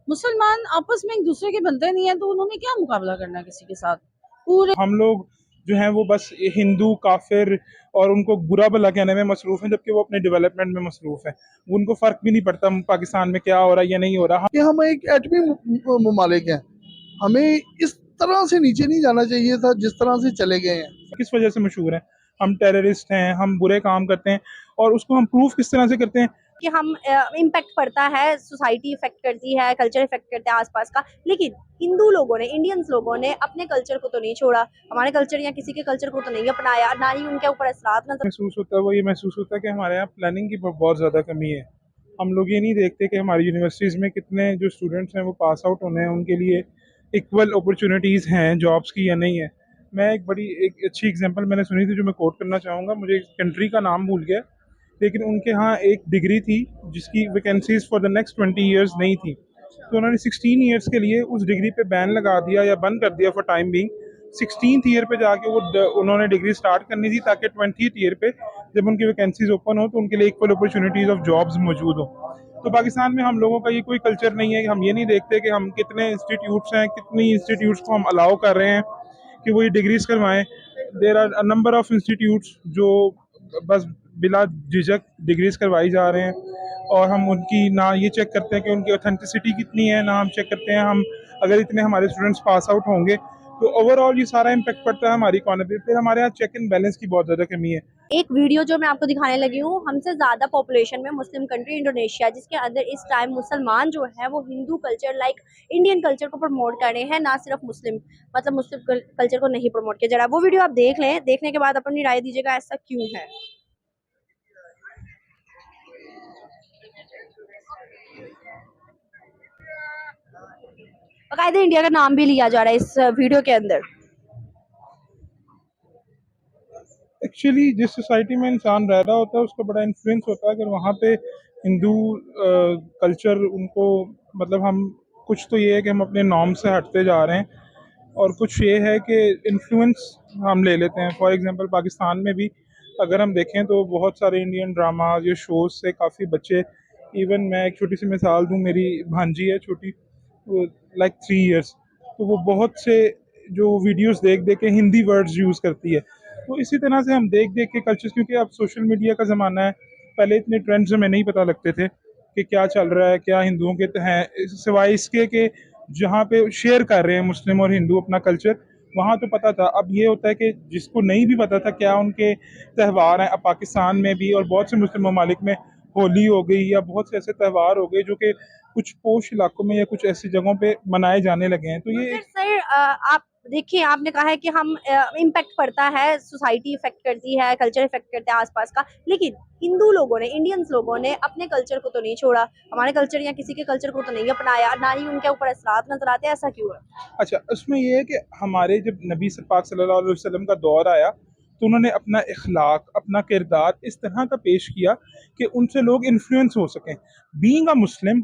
मुसलमान आपस में एक दूसरे के बनते नहीं है, तो उन्होंने क्या मुकाबला करना किसी के साथ। पूरे हम लोग जो हैं वो बस हिंदू काफिर और उनको बुरा भला कहने में मसरूफ हैं, जबकि वो अपने डेवलपमेंट में मसरूफ हैं। उनको फर्क भी नहीं पड़ता पाकिस्तान में क्या हो रहा है या नहीं हो रहा। कि हम एक एटमी ममालिक हैं, हमें इस तरह से नीचे नहीं जाना चाहिए था जिस तरह से चले गए हैं। किस वजह से मशहूर हैं? हम टेररिस्ट हैं, हम बुरे काम करते हैं, और उसको हम प्रूफ किस तरह से करते हैं कि हम इम्पैक्ट पड़ता है, सोसाइटी इफेक्ट करती है, कल्चर इफेक्ट करता है आसपास का। लेकिन हिंदू लोगों ने, इंडियंस लोगों ने अपने कल्चर को तो नहीं छोड़ा, हमारे कल्चर या किसी के कल्चर को तो नहीं अपनाया, ना ही उनके ऊपर असरात नजर। महसूस होता है वो ये महसूस होता है कि हमारे यहाँ प्लानिंग की बहुत ज़्यादा कमी है। हम लोग ये नहीं देखते कि हमारी यूनिवर्सिटीज़ में कितने जो स्टूडेंट्स हैं वो पास आउट होने हैं, उनके लिए इक्वल अपॉर्चुनिटीज़ हैं जॉब्स की या नहीं है। मैं एक अच्छी एग्जांपल मैंने सुनी थी जो मैं कोट करना चाहूँगा, मुझे कंट्री का नाम भूल गया, लेकिन उनके यहाँ एक डिग्री थी जिसकी vacancies for the next 20 years नहीं थी। तो उन्होंने 16 ईयर्स के लिए उस डिग्री पे बैन लगा दिया या बंद कर दिया for time being. 16th year पे जाके उन्होंने डिग्री स्टार्ट करनी थी, ताकि 20th ईयर पे जब उनकी वैकेंसीज ओपन हो तो उनके लिए इक्वल अपॉर्चुनिटीज ऑफ जॉब्स मौजूद हो। तो पाकिस्तान में हम लोगों का ये कोई कल्चर नहीं है कि हम ये नहीं देखते कि हम कितने इंस्टीट्यूट्स हैं, कितनी इंस्टीट्यूट्स को हम अलाउ कर रहे हैं कि वो ये डिग्रीज करवाएं। There are number of institutes जो बस बिला झिझक डिग्रीज करवाई जा रहे हैं, और हम उनकी ना ये चेक करते हैं कि उनकी ऑथेंटिसिटी कितनी है, ना हम चेक करते हैं हम अगर इतने हमारे स्टूडेंट्स पास आउट होंगे तो ओवरऑल ये सारा इम्पैक्ट पड़ता है हमारी इकोनॉमी पे। फिर हमारे यहाँ चेक एंड बैलेंस की बहुत ज़्यादा कमी है। एक वीडियो जो मैं आपको दिखाने लगी हूँ, हमसे ज्यादा पॉपुलेशन में मुस्लिम कंट्री इंडोनेशिया, जिसके अंदर इस टाइम मुसलमान जो है वो Hindu culture like Indian culture को प्रमोट कर रहे हैं, ना सिर्फ मुस्लिम, मतलब मुस्लिम कल्चर को नहीं प्रमोट किया जा रहा। वो वीडियो आप देख लें, देखने के बाद अपनी राय दीजिएगा ऐसा क्यों है। बाकायदा इंडिया का नाम भी लिया जा रहा है इस वीडियो के अंदर। एक्चुअली जिस सोसाइटी में इंसान रह रहा होता है उसका बड़ा इन्फ्लुएंस होता है। अगर वहाँ पे हिंदू कल्चर उनको, मतलब हम कुछ तो ये है कि हम अपने नॉर्म से हटते जा रहे हैं, और कुछ ये है कि इन्फ्लुएंस हम ले लेते हैं। फॉर एग्जांपल पाकिस्तान में भी अगर हम देखें तो बहुत सारे इंडियन ड्रामाज या शोज से काफ़ी बच्चे, इवन मैं एक छोटी सी मिसाल दूं, मेरी भांजी है छोटी, लाइक 3 इयर्स, तो वो बहुत से जो वीडियोस देख देख के हिंदी वर्ड्स यूज़ करती है। तो इसी तरह से हम देख देख के कल्चर्स, क्योंकि अब सोशल मीडिया का ज़माना है, पहले इतने ट्रेंड्स हमें नहीं पता लगते थे कि क्या चल रहा है, क्या हिंदुओं के हैं, सिवाय इसके कि जहाँ पे शेयर कर रहे हैं मुस्लिम और हिंदू अपना कल्चर, वहाँ तो पता था। अब ये होता है कि जिसको नहीं भी पता था क्या उनके त्यौहार हैं, अब पाकिस्तान में भी और बहुत से मुस्लिम ममालिक में होली हो गई या बहुत से ऐसे त्यौहार हो गए जो कि कुछ पोश इलाकों में या कुछ ऐसी जगहों पे मनाए जाने लगे हैं। तो ये फिर सर आप देखिए, आपने कहा है कि हम इम्पैक्ट पड़ता है, सोसाइटी इफेक्ट करती है, कल्चर इफेक्ट करता है आसपास का। लेकिन हिंदू लोगों ने, इंडियंस लोगों ने अपने कल्चर को तो नहीं छोड़ा, हमारे कल्चर या किसी के कल्चर को तो नहीं अपनाया, ना ही उनके ऊपर असरात नजर आते हैं। ऐसा क्यों है? अच्छा, उसमें ये है कि हमारे जब नबी पाक सल्लल्लाहु अलैहि वसल्लम का दौर आया तो उन्होंने अपना इखलाक, अपना किरदार इस तरह का पेश किया कि उनसे लोग इन्फ्लुएंस हो सकें। बीइंग अ मुस्लिम,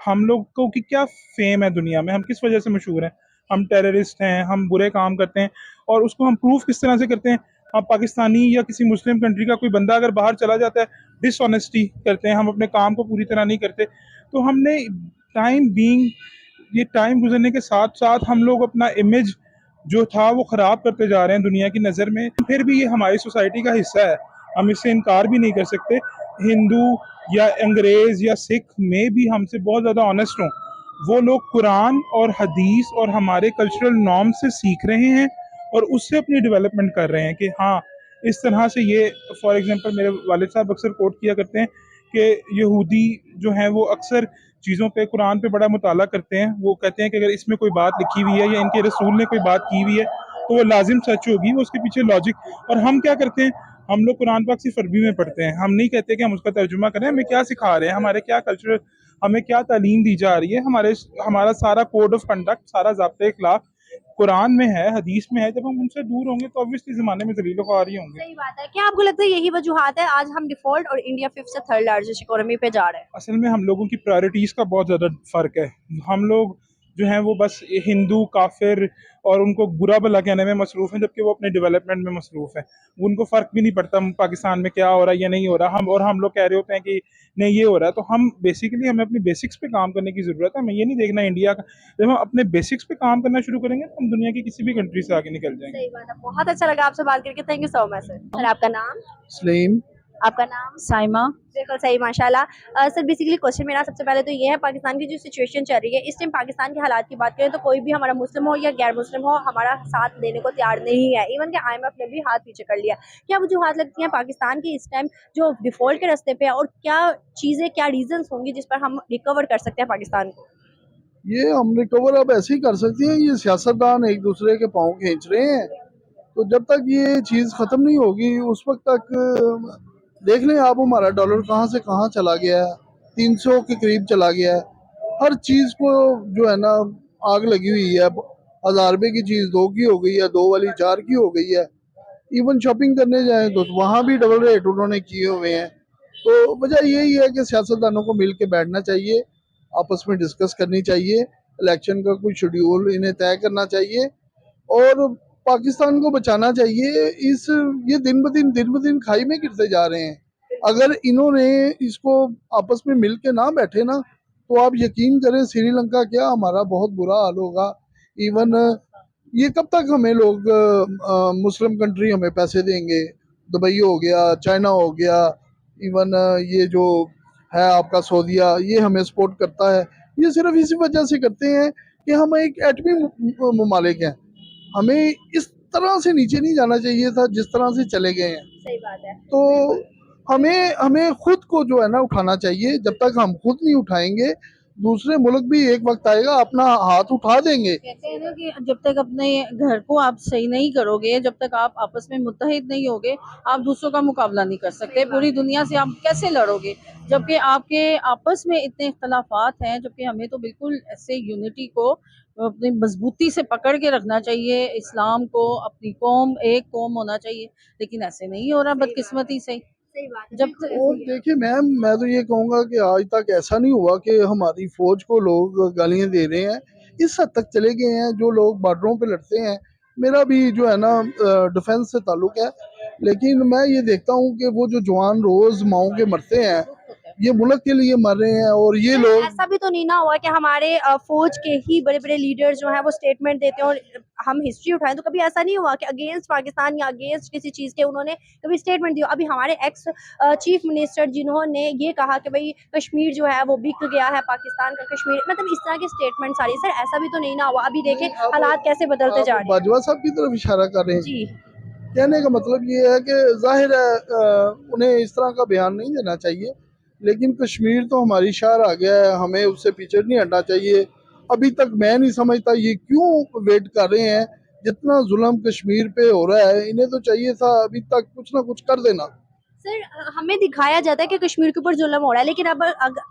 हम लोग को की क्या फेम है दुनिया में, हम किस वजह से मशहूर हैं? हम टेररिस्ट हैं, हम बुरे काम करते हैं, और उसको हम प्रूफ किस तरह से करते हैं? अब पाकिस्तानी या किसी मुस्लिम कंट्री का कोई बंदा अगर बाहर चला जाता है, डिसऑनेस्टी करते हैं, हम अपने काम को पूरी तरह नहीं करते। तो हमने टाइम बीइंग, ये टाइम गुजरने के साथ साथ हम लोग अपना इमेज जो था वो ख़राब करते जा रहे हैं दुनिया की नज़र में। फिर भी ये हमारी सोसाइटी का हिस्सा है, हम इससे इनकार भी नहीं कर सकते। हिंदू या अंग्रेज़ या सिख में भी हमसे बहुत ज़्यादा ऑनेस्ट हों, वो लोग कुरान और हदीस और हमारे कल्चरल नॉर्म से सीख रहे हैं और उससे अपनी डेवलपमेंट कर रहे हैं कि हाँ, इस तरह से ये। फॉर एग्जांपल मेरे वालिद साहब अक्सर कोट किया करते हैं कि यहूदी जो हैं वो अक्सर चीज़ों पे, कुरान पे बड़ा मुताला करते हैं। वो कहते हैं कि अगर इसमें कोई बात लिखी हुई है या इनके रसूल ने कोई बात की हुई है तो वो लाजिम सच होगी, वो उसके पीछे लॉजिक। और हम क्या करते हैं, हम लोग कुरान पाक सिर्फ अरबी में पढ़ते हैं, हम नहीं कहते कि हम उसका तर्जुमा करें। हमें क्या सिखा रहे हैं, हमारे क्या कल्चर, हमें क्या तालीम दी जा रही है, हमारा सारा कोड ऑफ कंडक्ट, सारा ज़ाब्ते इखलाक कुरान में है, हदीस में है। जब हम उनसे दूर होंगे तो ऑब्वियसली ज़माने में ज़लील ख्वारी होंगे। सही बात है। क्या आपको लगता है यही वजूहात है आज हम डिफॉल्ट और इंडिया 5th से 3rd लार्जेस्ट इकोनॉमी पे जा रहे हैं? असल में हम लोगों की प्रायोरिटीज़ का बहुत ज़्यादा फ़र्क है। हम लोग जो हैं वो बस हिंदू काफिर और उनको बुरा भला कहने में मसरूफ़ हैं, जबकि वो अपने डेवलपमेंट में मसरूफ़ हैं। उनको फ़र्क भी नहीं पड़ता पाकिस्तान में क्या हो रहा है या नहीं हो रहा। हम लोग कह रहे होते हैं कि नहीं ये हो रहा है, तो हमें अपनी बेसिक्स पे काम करने की ज़रूरत है। हमें ये नहीं देखना इंडिया का। जब हम अपने बेसिक्स पे काम करना शुरू करेंगे तो हम दुनिया की किसी भी कंट्री से आगे निकल जाएंगे। सही बात है, बहुत अच्छा लगा आपसे बात करके, thank you so much sir. Sir आपका नाम? सलीम। आपका नाम? साइमा। बिल्कुल सही, माशाल्लाह। सर बेसिकली क्वेश्चन मेरा सबसे पहले तो ये है, पाकिस्तान की जो सिचुएशन चल रही है इस टाइम, पाकिस्तान के हालात की बात करें तो कोई भी हमारा मुस्लिम हो या गैर मुस्लिम हो हमारा साथ देने को तैयार नहीं है। इवन के IMF ने भी हाथ पीछे कर लिया। क्या वजूहात लगती हैं पाकिस्तान की इस टाइम जो डिफॉल्ट के रास्ते पे है, और क्या चीज़ें, क्या रीजंस होंगी जिस पर हम रिकवर कर सकते हैं पाकिस्तान को? ये हम रिकवर अब ऐसे ही कर सकते हैं, ये सियासतदान एक दूसरे के पाँव खींच रहे हैं। तो जब तक ये चीज़ ख़त्म नहीं होगी उस वक्त तक देख लें आप, हमारा डॉलर कहाँ से कहाँ चला गया है, 300 के करीब चला गया है। हर चीज़ को जो है ना आग लगी हुई है। 1000 रुपये की चीज़ 2 की हो गई है, 2 वाली 4 की हो गई है। इवन शॉपिंग करने जाएं तो वहाँ भी डबल रेट उन्होंने किए हुए हैं। तो वजह यही है कि सियासतदानों को मिल के बैठना चाहिए, आपस में डिस्कस करनी चाहिए, इलेक्शन का कोई शेड्यूल इन्हें तय करना चाहिए और पाकिस्तान को बचाना चाहिए। ये दिन ब दिन खाई में गिरते जा रहे हैं। अगर इन्होंने इसको आपस में मिल के ना बैठे ना, तो आप यकीन करें श्रीलंका क्या, हमारा बहुत बुरा हाल होगा। इवन ये कब तक हमें लोग मुस्लिम कंट्री हमें पैसे देंगे? दुबई हो गया, चाइना हो गया, इवन ये जो है आपका सऊदीया, ये हमें सपोर्ट करता है। ये सिर्फ इसी वजह से करते हैं कि हम एक एटमी ममालिक हैं। हमें इस तरह से नीचे नहीं जाना चाहिए था जिस तरह से चले गए हैं। सही बात है। तो हमें हमें खुद को जो है ना उठाना चाहिए। जब तक हम खुद नहीं उठाएंगे, दूसरे मुल्क भी एक वक्त आएगा अपना हाथ उठा देंगे। कहते हैं ना कि जब तक अपने घर को आप सही नहीं करोगे, जब तक आप आपस में मुत्तहिद नहीं होगे, आप दूसरों का मुकाबला नहीं कर सकते। पूरी दुनिया से आप कैसे लड़ोगे जबकि आपके आपस में इतने इख्तलाफात हैं? जबकि हमें तो बिल्कुल ऐसे यूनिटी को अपनी मजबूती से पकड़ के रखना चाहिए, इस्लाम को, अपनी कौम, एक कौम होना चाहिए, लेकिन ऐसे नहीं हो रहा बदकिस्मती से। सही बात है। जब और देखिए मैम, मैं तो ये कहूँगा कि आज तक ऐसा नहीं हुआ कि हमारी फौज को लोग गालियाँ दे रहे हैं। इस हद तक चले गए हैं जो लोग बॉर्डरों पे लड़ते हैं। मेरा भी जो है ना डिफेंस से ताल्लुक है, लेकिन मैं ये देखता हूँ कि वो जो जवान रोज माओ के मरते हैं, ये मुल्क के लिए मर रहे हैं। और ये सर, लोग ऐसा भी तो नहीं ना हुआ कि हमारे फौज के ही बड़े बड़े लीडर्स जो हैं वो स्टेटमेंट देते हैं, और हम हिस्ट्री उठाएं तो कभी ऐसा नहीं हुआ कि अगेंस्ट पाकिस्तान या अगेंस्ट किसी चीज़ के उन्होंने कभी स्टेटमेंट दिया। अभी हमारे एक्स चीफ मिनिस्टर जिन्होंने ये कहा कि भाई कश्मीर जो है वो बिक गया है, पाकिस्तान का कश्मीर, मतलब इस तरह के स्टेटमेंट सारी। सर ऐसा भी तो नहीं ना हुआ, अभी देखें हालात कैसे बदलते जा रहे हैं। बाजवा साहब की तरफ इशारा कर रहे हैं। जी कहने का मतलब ये है कि जाहिर है उन्हें इस तरह का बयान नहीं देना चाहिए, लेकिन कश्मीर तो हमारी शहर आ गया है, हमें उससे पीछे नहीं हटना चाहिए। अभी तक मैं नहीं समझता ये क्यों वेट कर रहे हैं। जितना जुल्म कश्मीर पे हो रहा है, इन्हें तो चाहिए था अभी तक कुछ ना कुछ कर देना। सर, हमें दिखाया जाता है कि कश्मीर के ऊपर जुल्म हो रहा है, लेकिन अब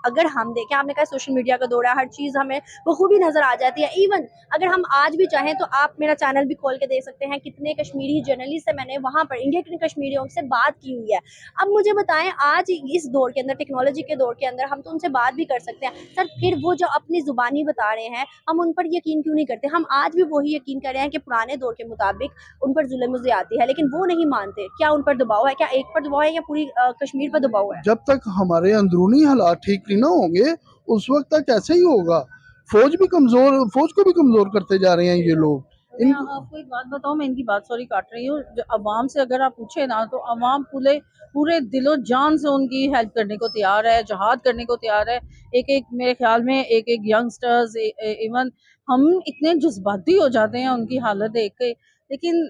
अगर हम देखें, आपने कहा सोशल मीडिया का दौर है, हर चीज़ हमें बखूबी नज़र आ जाती है। इवन अगर हम आज भी चाहें तो आप मेरा चैनल भी खोल के देख सकते हैं, कितने कश्मीरी जर्नलिस्ट से मैंने वहाँ पर इंडिया के कश्मीरियों से बात की हुई है। अब मुझे बताएं, आज इस दौर के अंदर, टेक्नोलॉजी के दौर के अंदर, हम तो उनसे बात भी कर सकते हैं सर, फिर वो जो अपनी ज़ुबानी बता रहे हैं हम उन पर यकीन क्यों नहीं करते? हम आज भी वही यकीन कर रहे हैं कि पुराने दौर के मुताबिक उन पर जुल्म ज़्यादती है, लेकिन वो नहीं मानते। क्या उन पर दबाव है? क्या एक पर दबाव है या पूरी कश्मीर पर दबाव है? जब तक हमारे अंदरूनी हालात ठीक नहीं ना होंगे, उस वक्त तक ऐसे ही होगा। फौज को भी कमजोर करते जा रहे हैं ये लोग। मैं आपको एक बात बताऊं, मैं इनकी बात सॉरी काट रही हूँ, अवाम से अगर आप पूछे ना तो अवाम पूरे दिलो जान से उनकी हेल्प करने को तैयार है, जहाद करने को तैयार है। एक मेरे ख्याल में एक यंगस्टर्स, इवन हम इतने जज्बाती हो जाते हैं उनकी हालत देख के, लेकिन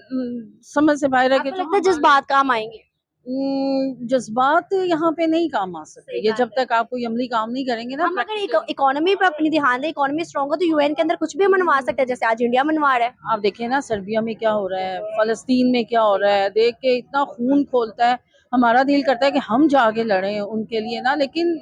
समझ से बाहर है कि आपको लगता है जज्बात काम आएंगे? जज्बात यहाँ पे नहीं काम आ सकते, ये जब तक आप कोई अमली काम नहीं करेंगे ना। हम अगर इकोनॉमी पे अपनी ध्यान दें, इकोनॉमी स्ट्रॉन्ग हो तो UN के अंदर कुछ भी मनवा सकते हैं, जैसे आज इंडिया मनवा रहा है। आप देखिए ना सर्बिया में क्या हो रहा है, फलस्तीन में क्या हो रहा है, देख के इतना खून खोलता है। हमारा दिल करता है कि हम जाके लड़ें उनके लिए ना, लेकिन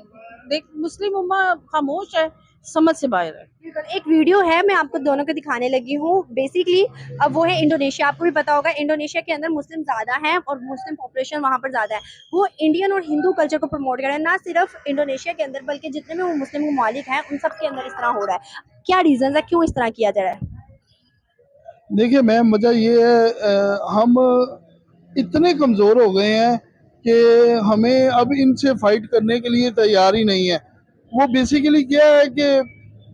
देख मुस्लिम उम्मा खामोश है, समझ से बाहर है। एक वीडियो है, मैं आपको दोनों को दिखाने लगी हूँ। बेसिकली अब वो है इंडोनेशिया। आपको भी पता होगा इंडोनेशिया के अंदर मुस्लिम ज्यादा हैं और मुस्लिम पॉपुलेशन वहाँ पर ज्यादा है। वो इंडियन और हिंदू कल्चर को प्रमोट कर रहे हैं, ना सिर्फ इंडोनेशिया के अंदर बल्कि जितने भी वो मुस्लिम ममालिक हैं उन सब के अंदर इस तरह हो रहा है। क्या रीजन है, क्यों इस तरह किया जा रहा है? देखिए मैम, वजह ये है हम इतने कमज़ोर हो गए हैं कि हमें अब इनसे फाइट करने के लिए तैयार ही नहीं है। वो बेसिकली क्या है कि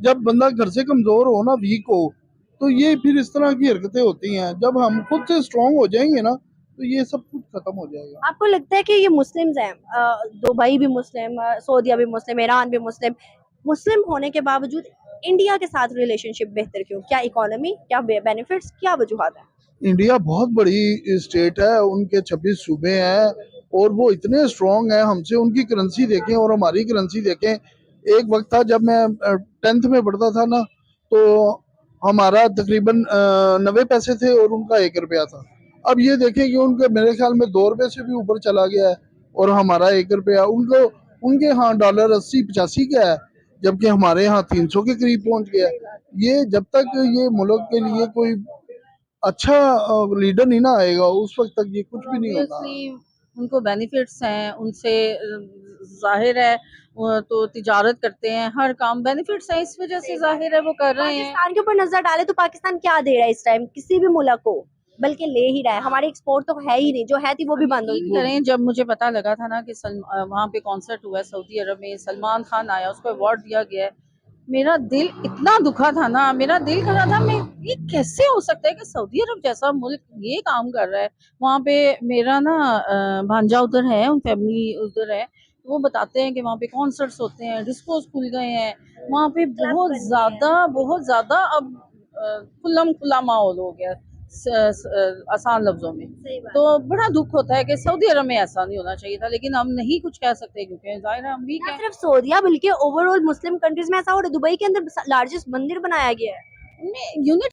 जब बंदा घर से कमज़ोर हो ना, वीक हो, तो ये फिर इस तरह की हरकतें होती हैं। जब हम खुद से स्ट्रांग हो जाएंगे ना, तो ये सब कुछ खत्म हो जाएगा। आपको लगता है कि ये मुस्लिम्स हैं, दुबई भी मुस्लिम, सऊदीया भी मुस्लिम, ईरान भी मुस्लिम, मुस्लिम होने के बावजूद इंडिया के साथ रिलेशनशिप बेहतर क्यों? क्या इकोनॉमी, क्या बेनिफिट्स, क्या वजूहत है? इंडिया बहुत बड़ी स्टेट है, उनके 26 सूबे हैं और वो इतने स्ट्रांग हैं हमसे। उनकी करेंसी देखें और हमारी करेंसी देखें। एक वक्त था जब मैं 10th में पढ़ता था ना, तो हमारा तकरीबन 90 पैसे थे और उनका 1 रुपया था। अब ये देखें कि उनके मेरे ख्याल में 2 रुपये से भी ऊपर चला गया है और हमारा 1 रुपया। उनको उनके यहाँ डॉलर 80-85 का है, जबकि हमारे यहाँ 300 के करीब पहुंच गया है। ये जब तक ये मुल्क के लिए कोई अच्छा लीडर नहीं ना आएगा, उस वक्त तक ये कुछ भी नहीं होना। Obviously, उनको बेनिफिट्स हैं उनसे, जाहिर है वो तो तिजारत करते हैं, हर काम बेनिफिट्स है, इस वजह से जाहिर है वो कर रहे हैं। पाकिस्तान के ऊपर नजर डाले तो पाकिस्तान क्या दे रहा है इस टाइम किसी भी मुल्क को, बल्कि ले ही रहा है। हमारी एक्सपोर्ट तो है ही नहीं, जो है थी वो भी बंद हो यकीन गई। करें, जब मुझे पता लगा था ना कि वहाँ पे कॉन्सर्ट हुआ है सऊदी अरब में, सलमान खान आया, उसको अवार्ड दिया गया है, मेरा दिल इतना दुखा था ना, मेरा दिल कर रहा था मैं, ये कैसे हो सकता है कि सऊदी अरब जैसा मुल्क ये काम कर रहा है। वहाँ पे मेरा ना भांजा उधर है, उन फैमिली उधर है, तो वो बताते हैं कि वहाँ पे कॉन्सर्ट्स होते हैं, डिस्कोस खुल गए हैं वहाँ पे, बहुत ज्यादा अब खुल्लम खुल्ला माहौल हो गया, आसान लफ्जों में। सही बात। तो बड़ा दुख होता है कि सऊदी अरब में ऐसा नहीं होना चाहिए था, लेकिन हम नहीं कुछ कह सकते क्योंकि जाहिर है हम वीक ना हैं। सिर्फ सऊदीया बल्कि ओवरऑल मुस्लिम कंट्रीज में ऐसा हो रहा है। दुबई के अंदर लार्जेस्ट मंदिर बनाया गया है। उनमें यूनिट